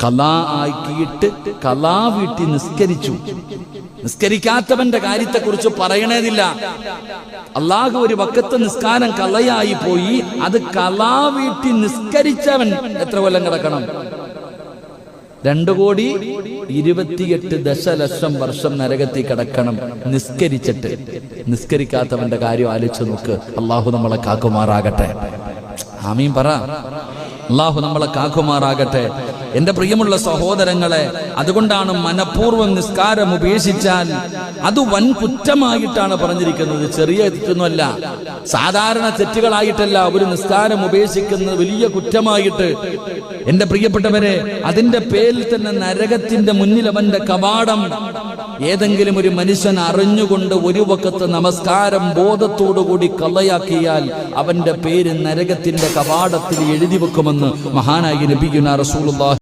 ഖലാ ആക്കിയിട്ട് ഖലാ വീട്ടി നിസ്കരിച്ചു. നിസ്കരിക്കാത്തവന്റെ കാര്യത്തെക്കുറിച്ച് പറയണേതില്ല. അള്ളാഹു ഒരു വക്കത്ത് നിസ്കാരം കളയായി പോയി, അത് ഖലാ വീട്ടി നിസ്കരിച്ചവൻ എത്ര കൊല്ലം കിടക്കണം? 2,28 ദശലക്ഷം വർഷം നരകത്തിൽ കിടക്കണം നിസ്കരിച്ചിട്ട്. നിസ്കരിക്കാത്തവന്റെ കാര്യം ആലോചിച്ച് നോക്ക്. അള്ളാഹു നമ്മളെ കാക്കുമാറാകട്ടെ. ആമീൻ പറ. അള്ളാഹു നമ്മളെ കാക്കുമാറാകട്ടെ. എന്റെ പ്രിയമുള്ള സഹോദരങ്ങളെ, അതുകൊണ്ടാണ് മനഃപൂർവ്വം നിസ്കാരം ഉപേക്ഷിച്ചാൽ അത് വൻ കുറ്റമായിട്ടാണ് പറഞ്ഞിരിക്കുന്നത്. ചെറിയ തെറ്റൊന്നുമല്ല, സാധാരണ തെറ്റുകളായിട്ടല്ല. ഒരു നിസ്കാരം ഉപേക്ഷിക്കുന്നത് വലിയ കുറ്റമായിട്ട്. എന്റെ പ്രിയപ്പെട്ടവരെ, അതിന്റെ പേരിൽ തന്നെ നരകത്തിന്റെ മുന്നിൽ അവന്റെ കവാടം ഏതെങ്കിലും ഒരു മനുഷ്യൻ അറിഞ്ഞുകൊണ്ട് ഒരു വക്കത്ത് നമസ്കാരം ബോധത്തോടുകൂടി കളയാക്കിയാൽ അവന്റെ പേര് നരകത്തിന്റെ കവാടത്തിൽ എഴുതി വെക്കുമെന്ന് മഹാനായ നബിയുനാ റസൂലുള്ളാഹി